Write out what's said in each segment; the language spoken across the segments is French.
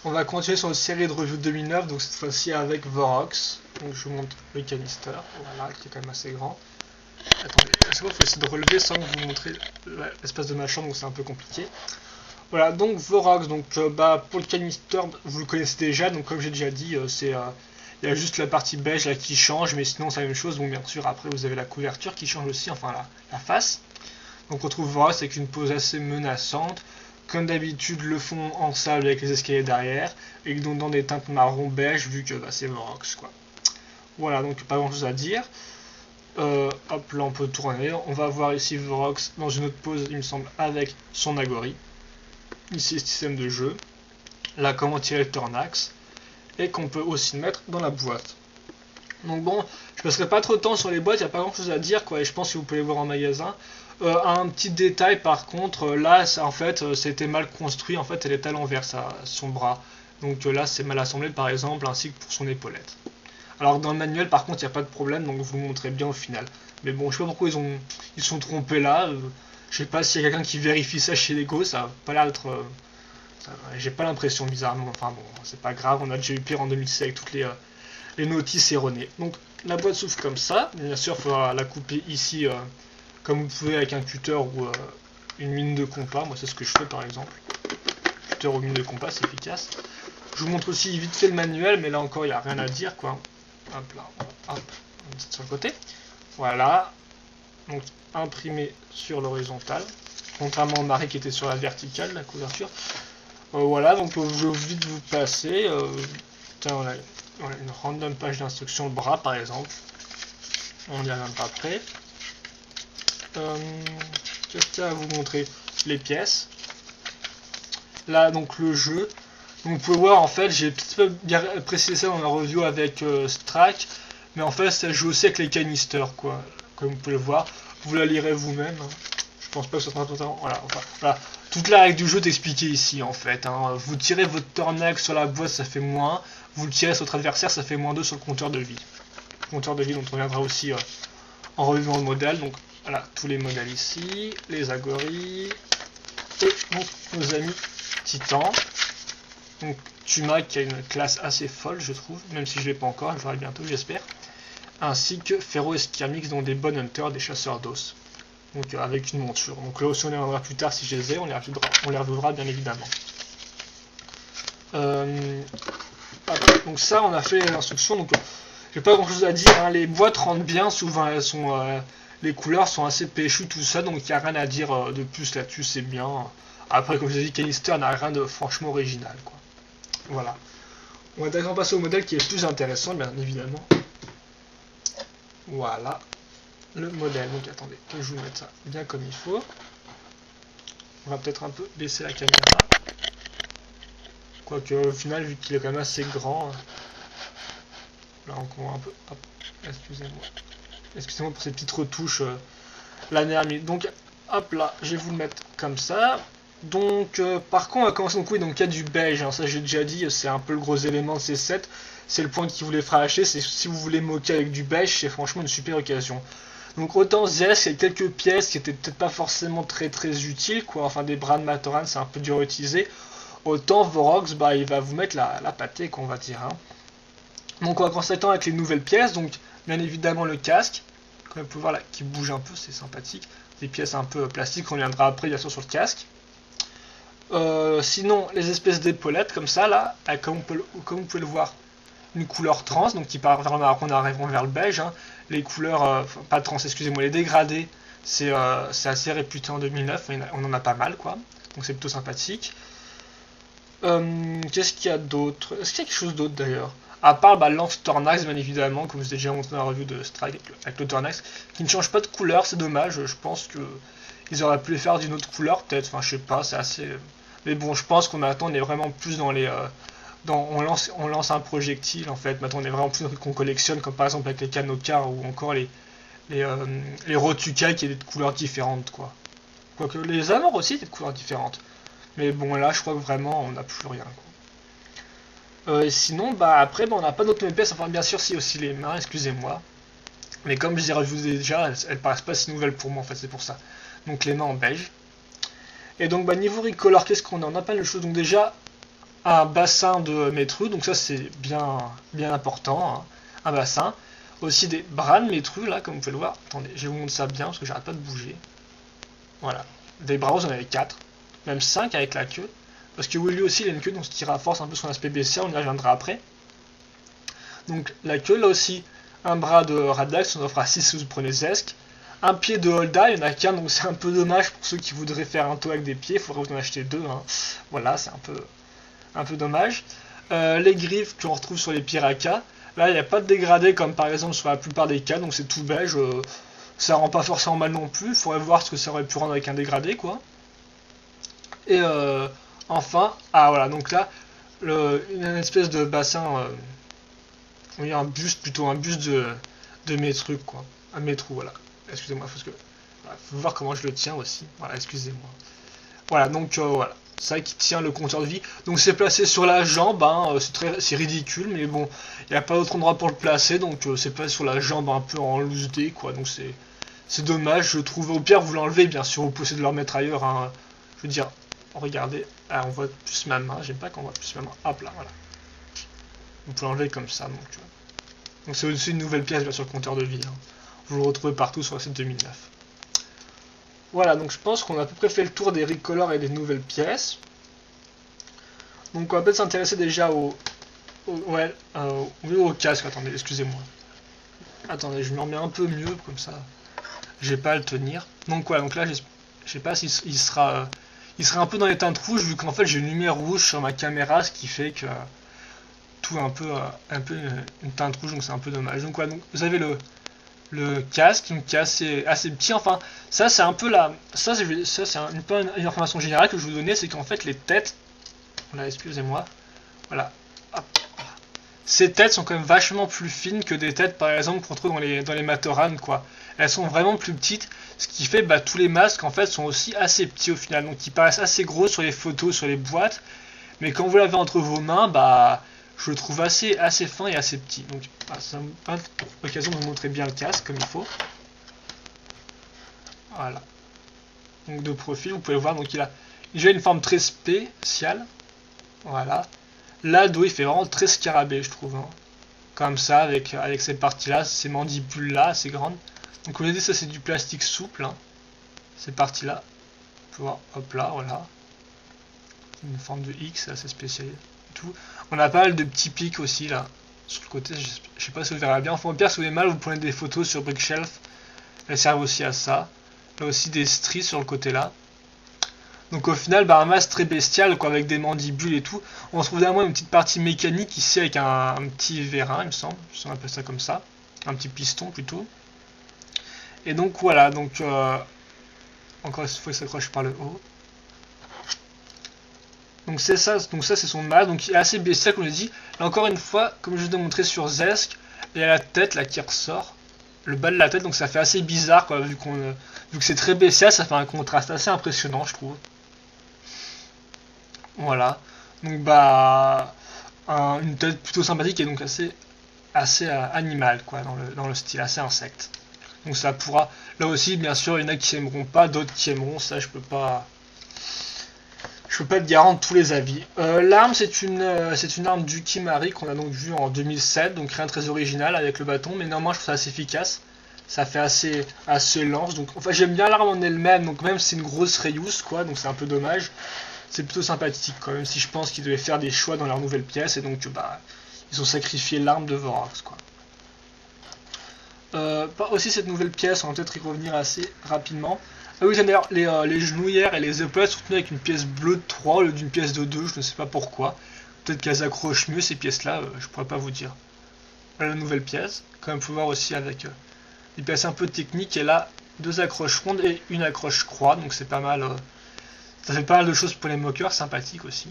On va continuer sur une série de revues 2009, donc cette fois-ci avec Vorox. Donc je vous montre le canister, voilà, qui est quand même assez grand. Attendez, à chaque fois il faut essayer de relever sans que vous montrez l'espace de ma chambre, donc c'est un peu compliqué. Voilà, donc Vorox, donc pour le canister, vous le connaissez déjà, donc comme j'ai déjà dit, il y a juste la partie beige là qui change, mais sinon c'est la même chose. Bon, bien sûr, après vous avez la couverture qui change aussi, enfin la face. Donc on retrouve Vorox avec une pose assez menaçante. Comme d'habitude, le fond en sable avec les escaliers derrière, et donc dans des teintes marron beige, vu que c'est Vorox quoi. Voilà, donc pas grand chose à dire. Hop, là on peut tourner. On va voir ici Vorox dans une autre pose, il me semble, avec son Agori. Ici, le système de jeu. Là, comment tirer le Tornax. Et qu'on peut aussi mettre dans la boîte. Donc bon, je passerai pas trop de temps sur les boîtes, il n'y a pas grand chose à dire quoi, et je pense que vous pouvez les voir en magasin. Un petit détail par contre, là en fait c'était mal construit, en fait elle est à l'envers son bras. Donc là c'est mal assemblé par exemple, ainsi que pour son épaulette. Alors dans le manuel par contre il n'y a pas de problème, donc je vous le montrerai bien au final. Mais bon, je sais pas pourquoi ils sont trompés là, je sais pas s'il y a quelqu'un qui vérifie ça chez Lego, ça a pas l'air d'être... j'ai pas l'impression bizarrement, enfin bon, c'est pas grave, on a déjà eu pire en 2006 avec toutes les notices erronées. Donc la boîte s'ouvre comme ça, bien sûr il faudra la couper ici comme vous pouvez avec un cutter ou une mine de compas, moi c'est ce que je fais par exemple. Cutter ou mine de compas, c'est efficace. Je vous montre aussi vite fait le manuel, mais là encore il n'y a rien à dire quoi. Hop là, hop, on met sur le côté. Voilà, donc imprimé sur l'horizontale, contrairement au Marie qui était sur la verticale, la couverture. Voilà, donc je vais vite vous passer. On a une random page d'instruction, le bras par exemple. On n'y reviendra après. Qu'est-ce qu'il y a à vous montrer? Les pièces. Là, donc le jeu. Donc, vous pouvez voir, en fait, j'ai peut-être pas bien précisé ça dans la review avec Strack, mais en fait, ça joue aussi avec les canisters, quoi. Comme vous pouvez le voir. Vous la lirez vous-même. Hein. Je pense pas que ce sera totalement. Voilà, enfin, voilà. Toute la règle du jeu est expliquée ici, en fait. Hein. Vous tirez votre Tornax sur la boîte, ça fait moins. Vous le tirez sur votre adversaire, ça fait -2 sur le compteur de vie. Le compteur de vie dont on reviendra aussi en reviewant le modèle. Donc, voilà, tous les modèles ici, les Agori, et donc nos amis Titans. Donc Tuma qui a une classe assez folle je trouve, même si je ne l'ai pas encore, je l'aurai bientôt j'espère. Ainsi que Ferro et Skirmix, dont des bonnes hunters, des chasseurs d'os. Donc avec une monture. Donc là aussi on les reviendra plus tard si je les ai, on les reviendra bien évidemment. Donc ça on a fait l'instruction, donc j'ai pas grand chose à dire, hein. Les boîtes rentrent bien, souvent elles sont... les couleurs sont assez péchues, tout ça, donc il n'y a rien à dire de plus là-dessus, c'est bien. Après, comme je vous ai dit, Canister n'a rien de franchement original, quoi. Voilà. On va d'accord passer au modèle qui est plus intéressant, bien évidemment. Voilà. Le modèle. Donc attendez, que je vous mette ça bien comme il faut. On va peut-être un peu baisser la caméra. Quoique, au final, vu qu'il est quand même assez grand... Là, encore un peu... Hop, excusez-moi. Excusez-moi pour ces petites retouches. L'année à donc, hop là, je vais vous le mettre comme ça. Donc, par contre, on va commencer. Donc, oui, donc il y a du beige, hein, ça j'ai déjà dit, c'est un peu le gros élément de ces sets. C'est le point qui vous les fera acheter. C'est si vous voulez moquer avec du beige, c'est franchement une super occasion. Donc, autant ZS, il y a quelques pièces qui étaient peut-être pas forcément très utiles, quoi. Enfin, des bras de Matoran, c'est un peu dur à utiliser. Autant Vorox, bah, il va vous mettre la pâtée, qu'on va dire. Hein. Donc, on va commencer avec les nouvelles pièces. Donc, bien évidemment, le casque. Comme vous pouvez voir là, qui bouge un peu, c'est sympathique. Des pièces un peu plastiques, on reviendra après bien sûr sur le casque. Sinon, les espèces d'épaulettes comme ça, là, comme vous pouvez le voir, une couleur trans, donc qui part vers le marron, on arrive vers le beige. Hein. Les couleurs, pas trans, excusez-moi, les dégradés, c'est assez réputé en 2009, on en a pas mal, quoi. Donc c'est plutôt sympathique. Qu'est-ce qu'il y a d'autre? Est-ce qu'il y a quelque chose d'autre d'ailleurs? À part Lance Tornax, bien évidemment, comme je vous ai déjà montré dans la review de Strike avec le Tornax, qui ne change pas de couleur, c'est dommage. Je pense qu'ils auraient pu les faire d'une autre couleur, peut-être. Enfin, je sais pas, c'est assez. Mais bon, je pense qu'on attend, on est vraiment plus dans les. On lance un projectile en fait. Maintenant, on est vraiment plus dans ce qu'on collectionne, comme par exemple avec les Kanokar ou encore les Rotuka qui est de couleurs différentes, quoi. Quoique les Amors aussi, c'est de couleurs différentes. Mais bon, là, je crois que vraiment, on n'a plus rien, quoi. Et sinon, après, on n'a pas d'autres pièces. Enfin, bien sûr, si aussi les mains, excusez-moi. Mais comme je les ai revues déjà, elles paraissent pas si nouvelles pour moi, en fait, c'est pour ça. Donc, les mains en beige. Et donc, niveau recolor, qu'est-ce qu'on a? On a pas mal de choses. Donc, déjà, un bassin de métru, donc ça c'est bien important, hein, un bassin. Aussi des bras de métru, là, comme vous pouvez le voir. Attendez, je vais vous montrer ça bien, parce que j'arrête pas de bouger. Voilà. Des bras, vous en avez 4, même 5 avec la queue. Parce que Willy aussi, il a une queue, donc ce qui renforce un peu son aspect bestiaire, on y reviendra après. Donc la queue, là aussi, un bras de Radlax, on en fera 6 si vous prenez Zesk. Un pied de Holda, il n'y en a qu'un, donc c'est un peu dommage pour ceux qui voudraient faire un toit avec des pieds, il faudrait vous en acheter 2. Hein. Voilà, c'est un peu dommage. Les griffes qu'on retrouve sur les Piraka, là il n'y a pas de dégradé comme par exemple sur la plupart des cas, donc c'est tout beige, ça rend pas forcément mal non plus, il faudrait voir ce que ça aurait pu rendre avec un dégradé quoi. Et enfin, ah voilà, donc là, une espèce de bassin, oui un buste, plutôt un buste de mes trucs quoi, un métro voilà, excusez-moi, parce que, voilà, faut voir comment je le tiens aussi, voilà, excusez-moi. Voilà, donc voilà. C'est ça qui tient le compteur de vie. Donc c'est placé sur la jambe, hein, c'est ridicule, mais bon, il n'y a pas d'autre endroit pour le placer, donc c'est placé sur la jambe un peu en loose day, quoi. Donc c'est dommage, je trouve. Au pire, vous l'enlevez, bien sûr, vous pouvez de le remettre ailleurs. Hein. Je veux dire, regardez, ah, on voit plus ma main, j'aime pas qu'on voit plus ma main. Hop là, voilà. Vous pouvez l'enlever comme ça, donc c'est aussi une nouvelle pièce bien sur le compteur de vie. Hein. Vous le retrouvez partout sur la site 2009. Voilà, donc je pense qu'on a à peu près fait le tour des recolors et des nouvelles pièces. Donc on va peut-être s'intéresser déjà au casque. Attendez, excusez-moi. Attendez, je me remets un peu mieux, comme ça j'ai pas à le tenir. Donc voilà, donc là je sais pas s'il sera un peu dans les teintes rouges, vu qu'en fait j'ai une lumière rouge sur ma caméra, ce qui fait que tout est un peu une teinte rouge, donc c'est un peu dommage. Donc voilà, donc vous avez le casque, donc qui est assez petit. Enfin, ça c'est un peu la, ça c'est une information générale que je vous donnais, c'est qu'en fait les têtes, voilà, excusez-moi, voilà, hop, ces têtes sont quand même vachement plus fines que des têtes par exemple qu'on trouve dans les Matoran quoi. Elles sont vraiment plus petites, ce qui fait bah tous les masques en fait sont aussi assez petits au final, donc ils paraissent assez gros sur les photos, sur les boîtes, mais quand vous l'avez entre vos mains, bah je le trouve assez fin et assez petit. Donc c'est l'occasion de vous montrer bien le casque comme il faut. Voilà. Donc de profil, vous pouvez le voir, donc il a déjà une forme très spéciale. Voilà. Là, d'où il fait vraiment très scarabée, je trouve. Hein. Comme ça, avec ces parties-là, ces mandibules-là, assez grandes. Donc vous voyez, ça c'est du plastique souple. Hein. Ces parties-là. Vous pouvez voir, hop là, voilà. Une forme de X, assez spéciale. Tout. On a pas mal de petits pics aussi, là. Sur le côté, je sais pas si vous verrez bien. Enfin, au pire, si vous avez mal, vous prenez des photos sur Brickshelf. Elles servent aussi à ça. Là aussi des stries sur le côté là. Donc au final, bah, un masque très bestial, quoi, avec des mandibules et tout. On se trouve derrière une petite partie mécanique ici avec un petit vérin, il me semble. On appelle ça comme ça. Un petit piston plutôt. Et donc voilà, donc encore une fois, il s'accroche par le haut. Donc c'est ça, c'est son masque. Donc il est assez bestial, comme je l'ai dit. Là encore une fois, comme je vous ai montré sur Zesk, il y a la tête là qui ressort. Le bas de la tête, donc ça fait assez bizarre quoi, vu que c'est très bestial, ça fait un contraste assez impressionnant je trouve. Voilà, donc bah une tête plutôt sympathique et donc assez animale quoi dans le style, assez insecte. Donc ça pourra, là aussi bien sûr il y en a qui aimeront pas, d'autres qui aimeront, ça je peux pas être garant de tous les avis. L'arme c'est une arme du Kimari qu'on a donc vu en 2007, donc rien de très original avec le bâton, mais néanmoins je trouve ça assez efficace. Ça fait assez lance, donc enfin j'aime bien l'arme en elle-même, donc même si c'est une grosse reuse quoi, donc c'est un peu dommage. C'est plutôt sympathique quand même, si je pense qu'ils devaient faire des choix dans leur nouvelle pièce et donc bah ils ont sacrifié l'arme de Vorax quoi. Aussi cette nouvelle pièce, on va peut-être y revenir assez rapidement. Ah oui, d'ailleurs, les genouillères et les épaulettes sont tenues avec une pièce bleue de 3 au lieu d'une pièce de 2, je ne sais pas pourquoi. Peut-être qu'elles accrochent mieux ces pièces-là, je pourrais pas vous dire. La nouvelle pièce, comme vous pouvez voir aussi avec des pièces un peu techniques, elle a 2 accroches rondes et une accroche croix, donc c'est pas mal. Ça fait pas mal de choses pour les moqueurs, sympathique aussi.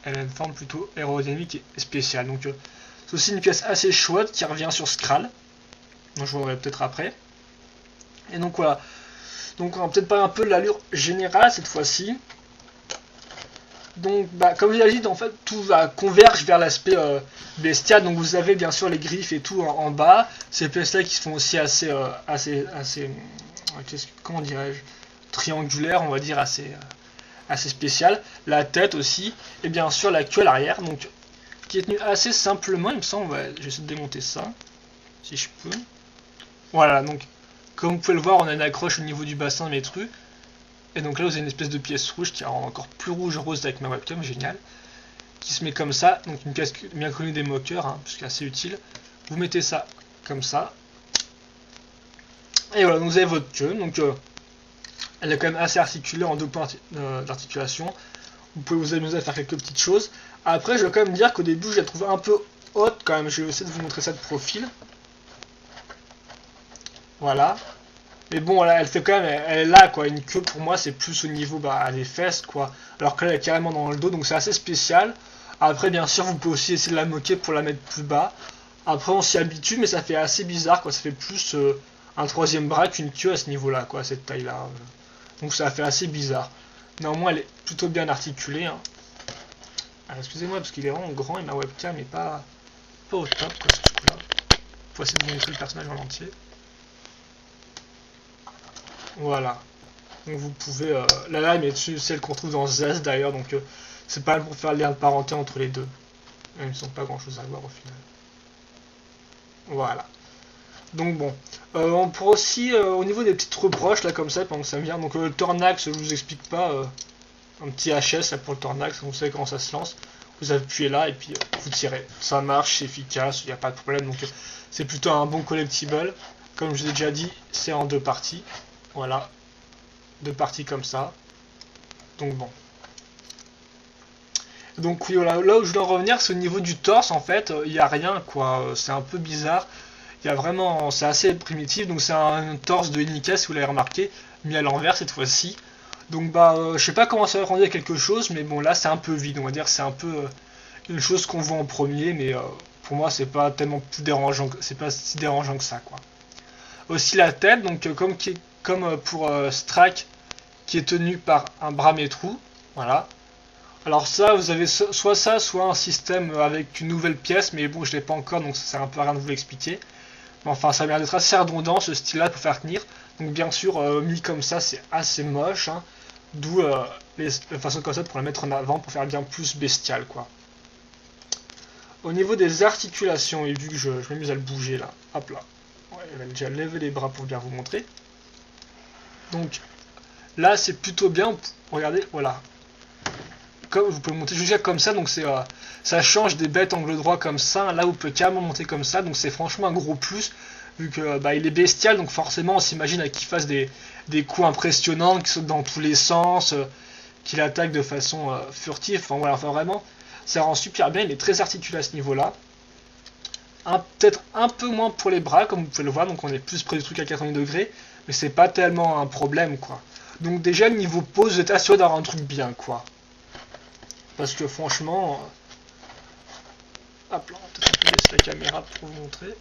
Elle a une forme plutôt aérodynamique et spéciale, donc c'est aussi une pièce assez chouette qui revient sur Skral, dont je vous reverrai peut-être après. Et donc voilà. Donc on va peut-être parler un peu de l'allure générale cette fois-ci. Donc bah, comme je l'ai dit, en fait tout va converge vers l'aspect bestial. Donc vous avez bien sûr les griffes et tout en bas. Ces pièces-là qui se font aussi assez comment dirais-je, triangulaires, on va dire, assez assez spécial, la tête aussi, et bien sûr la queue à l'arrière, donc qui est tenue assez simplement, il me semble. Ouais, j'essaie de démonter ça, si je peux. Voilà, donc comme vous pouvez le voir, on a une accroche au niveau du bassin de mes trucs, et donc là vous avez une espèce de pièce rouge qui rend encore plus rouge-rose avec ma webcam, génial, qui se met comme ça, donc une pièce bien connue des moqueurs, hein, parce qu'elle est assez utile. Vous mettez ça comme ça, et voilà, donc vous avez votre queue, donc elle est quand même assez articulée en deux points d'articulation. Vous pouvez vous amuser à faire quelques petites choses. Après, je vais quand même dire qu'au début, je la trouve un peu haute quand même. Je vais essayer de vous montrer ça de profil. Voilà. Mais bon, là, elle fait quand même, elle est là, quoi. Une queue, pour moi, c'est plus au niveau des fesses, quoi. Alors que là, elle est carrément dans le dos, donc c'est assez spécial. Après, bien sûr, vous pouvez aussi essayer de la moquer pour la mettre plus bas. Après, on s'y habitue, mais ça fait assez bizarre, quoi. Ça fait plus un troisième bras qu'une queue à ce niveau-là, quoi, à cette taille-là. Donc ça fait assez bizarre. Néanmoins, elle est plutôt bien articulée. Hein. Excusez-moi, parce qu'il est vraiment grand et ma webcam n'est pas au top, quoi, ce coup-là. Faut essayer de vous montrer le personnage en entier. Voilà. Donc vous pouvez... la lame est dessus, celle qu'on trouve dans Zest d'ailleurs, donc c'est pas mal pour faire le lien de parenté entre les deux. Même ils ne sont pas grand-chose à voir au final. Voilà. Donc bon, on pourra aussi, au niveau des petites reproches, là comme ça, pendant que ça vient, donc le Tornax, je vous explique pas, un petit HS là pour le Tornax, vous savez comment ça se lance, vous appuyez là et puis vous tirez. Ça marche, c'est efficace, il n'y a pas de problème, donc c'est plutôt un bon collectible. Comme je vous ai déjà dit, c'est en deux parties, voilà, deux parties comme ça, donc bon. Donc oui, voilà, là où je dois en revenir, c'est au niveau du torse, en fait, il n'y a rien, quoi, c'est un peu bizarre. Il y a vraiment, c'est assez primitif, donc c'est un torse de Nika si vous l'avez remarqué, mis à l'envers cette fois-ci. Donc je sais pas comment ça va rendre à quelque chose, mais bon là c'est un peu vide, on va dire c'est un peu une chose qu'on voit en premier, mais pour moi c'est pas tellement plus dérangeant, c'est pas si dérangeant que ça quoi. Aussi la tête, donc comme pour Strack, qui est tenu par un bras métrou, voilà. Alors ça, vous avez soit ça, soit un système avec une nouvelle pièce, mais bon je l'ai pas encore, donc ça sert un peu à rien de vous l'expliquer. Enfin, ça a l'air d'être assez redondant ce style-là pour faire tenir. Donc, bien sûr, mis comme ça, c'est assez moche. Hein. D'où la façon comme ça pour la mettre en avant pour faire bien plus bestial, quoi. Au niveau des articulations, et vu que je m'amuse à le bouger là, hop là. Ouais, je vais déjà lever les bras pour bien vous montrer. Donc, là, c'est plutôt bien. Regardez, voilà. Comme vous pouvez monter jusqu'à comme ça, donc ça change des bêtes angle droit comme ça. Là, vous pouvez carrément monter comme ça, donc c'est franchement un gros plus. Vu que il est bestial, donc forcément on s'imagine qu'il fasse des coups impressionnants, qu'il saute dans tous les sens, qu'il attaque de façon furtive. Enfin voilà, vraiment, ça rend super bien. Il est très articulé à ce niveau-là. Peut-être un peu moins pour les bras, comme vous pouvez le voir, donc on est plus près du truc à 90 degrés, mais c'est pas tellement un problème, quoi. Donc déjà niveau pose, vous êtes assuré d'avoir un truc bien, quoi. Parce que franchement, hop là, on va peut-être un peu baisser la caméra pour vous montrer.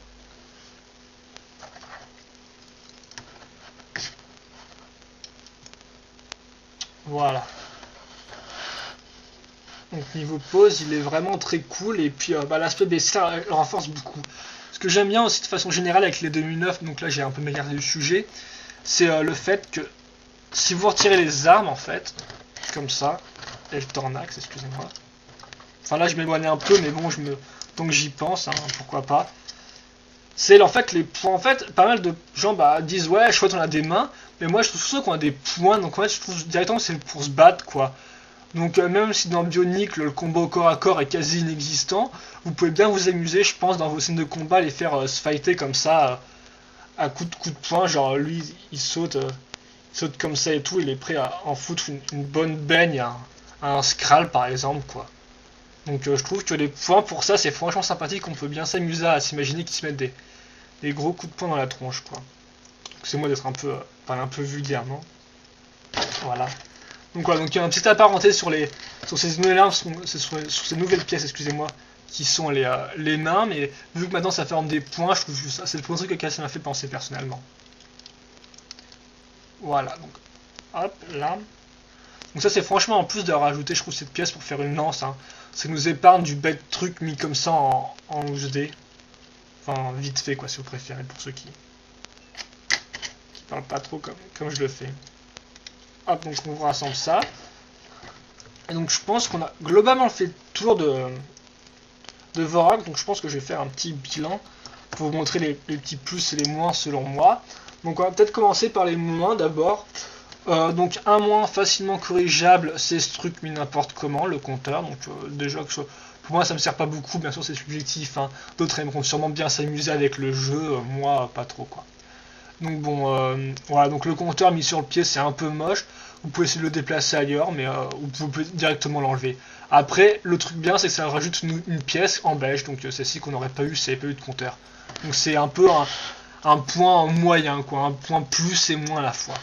Voilà. Donc niveau pose, il est vraiment très cool et puis l'aspect bestial le renforce beaucoup. Ce que j'aime bien aussi de façon générale avec les 2009, donc là j'ai un peu m'égardé du sujet, c'est le fait que si vous retirez les armes en fait, comme ça, et le Tornax, excusez-moi. Enfin là je m'éloigne un peu mais bon donc j'y pense, hein, pourquoi pas. C'est en fait les points, en fait pas mal de gens disent ouais chouette on a des mains, mais moi je trouve surtout qu'on a des points, donc en fait je trouve directement que c'est pour se battre quoi. Donc même si dans Bionic le combat au corps à corps est quasi inexistant, vous pouvez bien vous amuser je pense dans vos scènes de combat, les faire se fighter comme ça à coup de poing, genre lui il saute comme ça et tout, il est prêt à en foutre une bonne baigne à un Skral par exemple quoi. Donc je trouve que les points pour ça c'est franchement sympathique, on peut bien s'amuser à s'imaginer qu'ils se mettent des gros coups de poing dans la tronche quoi. C'est moi d'être un peu vulgairement. Voilà. Donc voilà, donc il y a un petit apparenté sur ces nouvelles armes, sur ces nouvelles pièces, excusez-moi, qui sont les mains, mais vu que maintenant ça forme des points, je trouve que ça c'est le premier truc auquel ça m'a fait penser personnellement. Voilà, donc hop là. Donc ça c'est franchement en plus de rajouter je trouve cette pièce pour faire une lance, hein. Ça nous épargne du bête truc mis comme ça en HD. Enfin vite fait quoi si vous préférez pour ceux qui parlent pas trop comme je le fais. Hop donc on rassemble ça. Et donc je pense qu'on a globalement fait le tour de Vorax, donc je pense que je vais faire un petit bilan pour vous montrer les petits plus et les moins selon moi. Donc on va peut-être commencer par les moins d'abord. Donc un moins facilement corrigeable, c'est ce truc mis n'importe comment, le compteur. Donc déjà que pour moi ça me sert pas beaucoup, bien sûr c'est subjectif, hein. D'autres aimeront sûrement bien s'amuser avec le jeu, moi pas trop quoi. Donc bon, voilà, donc le compteur mis sur le pied c'est un peu moche. Vous pouvez essayer de le déplacer ailleurs, mais vous pouvez directement l'enlever. Après, le truc bien, c'est que ça rajoute une pièce en beige, donc celle-ci qu'on n'aurait pas eu si il n'y avait pas eu de compteur. Donc c'est un peu un point moyen, quoi, un point plus et moins à la fois.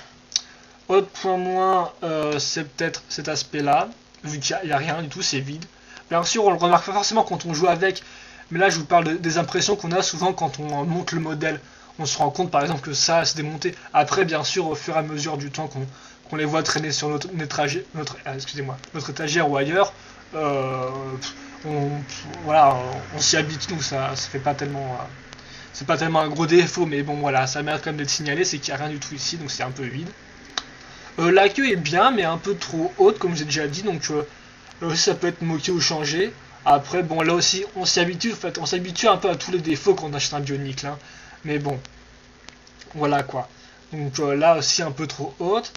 Autre point moins, c'est peut-être cet aspect-là, vu qu'il n'y a rien du tout, c'est vide. Bien sûr, on le remarque pas forcément quand on joue avec, mais là je vous parle des impressions qu'on a souvent quand on monte le modèle. On se rend compte par exemple que ça se démonter. Après, bien sûr, au fur et à mesure du temps qu'on les voit traîner sur notre étagère ou ailleurs, voilà, on s'y habitue, donc ça fait pas tellement. C'est pas tellement un gros défaut, mais bon voilà, ça mérite quand même d'être signalé, c'est qu'il n'y a rien du tout ici, donc c'est un peu vide. La queue est bien, mais un peu trop haute, comme j'ai déjà dit, donc là aussi ça peut être moqué ou changé. Après, bon, là aussi, on s'y habitue, en fait, on s'habitue un peu à tous les défauts quand on achète un bionicle, hein. Mais bon, voilà quoi. Donc là aussi un peu trop haute.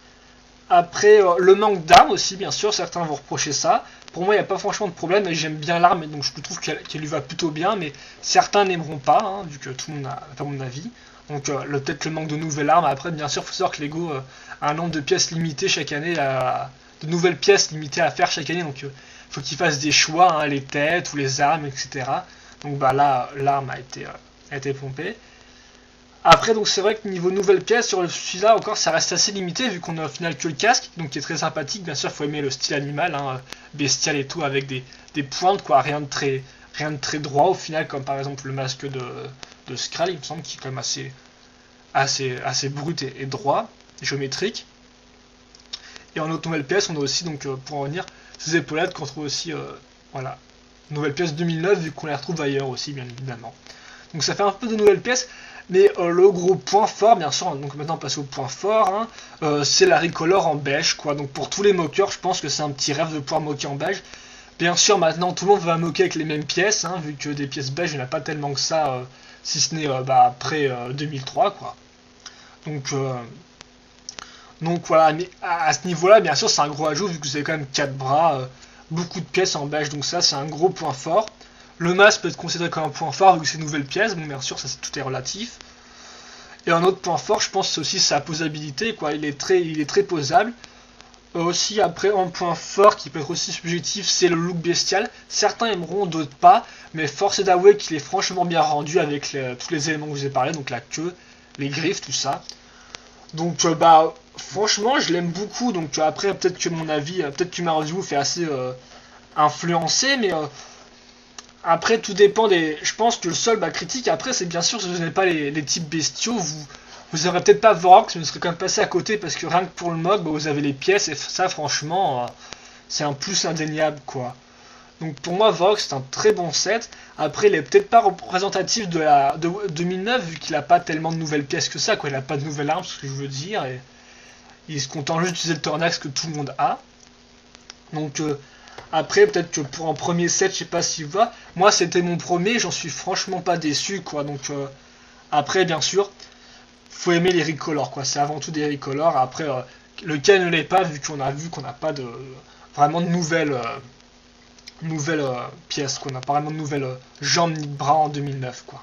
Après, le manque d'armes aussi, bien sûr, certains vont reprocher ça. Pour moi, il n'y a pas franchement de problème, et j'aime bien l'arme, donc je trouve qu'elle lui va plutôt bien, mais certains n'aimeront pas, hein, vu que tout le monde n'a pas mon avis. Donc peut-être le manque de nouvelles armes. Après, bien sûr, il faut savoir que Lego a un nombre de pièces limité chaque année, de nouvelles pièces limitées à faire chaque année, donc il faut qu'ils fassent des choix, hein, les têtes ou les armes, etc. Donc bah là, l'arme a été pompée. Après, donc c'est vrai que niveau nouvelle pièce, sur celui-là encore, ça reste assez limité vu qu'on a au final que le casque, donc qui est très sympathique. Bien sûr, il faut aimer le style animal, hein, bestial et tout, avec des pointes, quoi, rien de très droit au final, comme par exemple le masque de Skrull, il me semble, qui est quand même assez brut et droit, géométrique. Et en autre nouvelle pièce, on a aussi, donc pour en revenir, ces épaulettes qu'on trouve aussi, voilà, nouvelle pièce 2009, vu qu'on les retrouve ailleurs aussi, bien évidemment. Donc ça fait un peu de nouvelles pièces. Mais le gros point fort, bien sûr, donc maintenant on passe au point fort, hein, c'est la Recolor en beige, quoi. Donc pour tous les moqueurs, je pense que c'est un petit rêve de pouvoir moquer en beige. Bien sûr, maintenant tout le monde va moquer avec les mêmes pièces, hein, vu que des pièces beige, il n'y en a pas tellement que ça, si ce n'est après 2003, quoi. Donc voilà, mais à ce niveau-là, bien sûr, c'est un gros ajout, vu que vous avez quand même 4 bras, beaucoup de pièces en beige, donc ça c'est un gros point fort. Le masque peut être considéré comme un point fort vu que c'est une nouvelle pièce, bon bien sûr ça tout est relatif. Et un autre point fort, je pense, c'est aussi sa posabilité, quoi. Il est très posable. Aussi après un point fort qui peut être aussi subjectif, c'est le look bestial. Certains aimeront, d'autres pas, mais force est d'avouer qu'il est franchement bien rendu avec tous les éléments que je vous ai parlé, donc la queue, les griffes, tout ça. Donc bah franchement je l'aime beaucoup, donc après peut-être que mon avis, peut-être que ma review fait assez influencer, mais après, tout dépend des. Je pense que le seul critique, après, c'est bien sûr, si vous n'avez pas les types bestiaux, vous aurez peut-être pas Vorax, mais vous serez quand même passé à côté parce que rien que pour le mode, vous avez les pièces et ça, franchement, c'est un plus indéniable, quoi. Donc pour moi, Vorax, c'est un très bon set. Après, il est peut-être pas représentatif de 2009 vu qu'il a pas tellement de nouvelles pièces que ça, quoi. Il a pas de nouvelles armes, c'est ce que je veux dire, et il se contente juste d'utiliser le Tornax que tout le monde a. Donc après, peut-être que pour un premier set, je sais pas s'il va. Moi, c'était mon premier, j'en suis franchement pas déçu, quoi. Donc, après, bien sûr, faut aimer les Recolor, quoi. C'est avant tout des Recolor. Après, lequel ne l'est pas, vu qu'on n'a pas de vraiment de nouvelles pièces, qu'on n'a pas vraiment de nouvelles jambes ni de bras en 2009, quoi.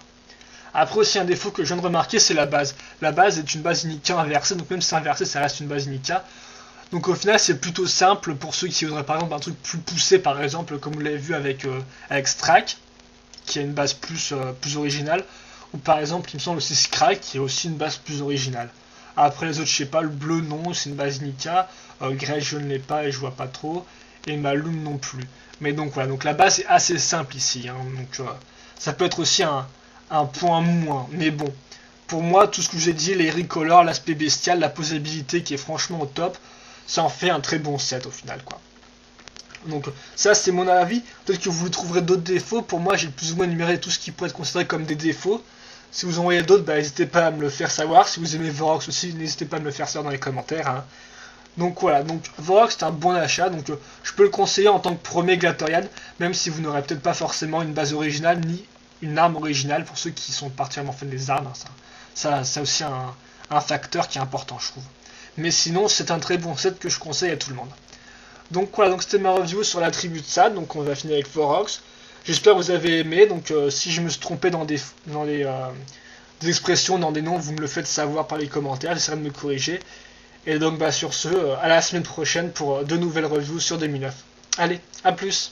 Après aussi un défaut que je viens de remarquer, c'est la base. La base est une base Inika inversée, donc même si c'est inversé, ça reste une base Inika. Donc au final c'est plutôt simple pour ceux qui voudraient par exemple un truc plus poussé, par exemple comme vous l'avez vu avec Strack, qui a une base plus originale, ou par exemple il me semble aussi Skrull qui est aussi une base plus originale. Après les autres je sais pas, le bleu non, c'est une base Nika, Grey je ne l'ai pas et je vois pas trop, et Malum non plus. Mais donc voilà, donc la base est assez simple ici, hein, donc ça peut être aussi un point moins, mais bon. Pour moi, tout ce que j'ai dit, les recolors, l'aspect bestial, la posabilité qui est franchement au top, ça en fait un très bon set au final, quoi. Donc ça c'est mon avis, peut-être que vous trouverez d'autres défauts. Pour moi j'ai plus ou moins énuméré tout ce qui pourrait être considéré comme des défauts. Si vous en voyez d'autres, n'hésitez pas à me le faire savoir. Si vous aimez Vorax aussi, n'hésitez pas à me le faire savoir dans les commentaires, hein. Donc voilà, donc Vorox c'est un bon achat, donc je peux le conseiller en tant que premier Glatorian, même si vous n'aurez peut-être pas forcément une base originale ni une arme originale pour ceux qui sont particulièrement fans des armes. Ça c'est aussi un facteur qui est important, je trouve. Mais sinon, c'est un très bon set que je conseille à tout le monde. Donc voilà, donc c'était ma review sur la tribu de Sad, donc on va finir avec Vorox. J'espère que vous avez aimé, donc si je me suis trompé dans des expressions, dans des noms, vous me le faites savoir par les commentaires, j'essaierai de me corriger. Et donc sur ce, à la semaine prochaine pour de nouvelles reviews sur 2009. Allez, à plus!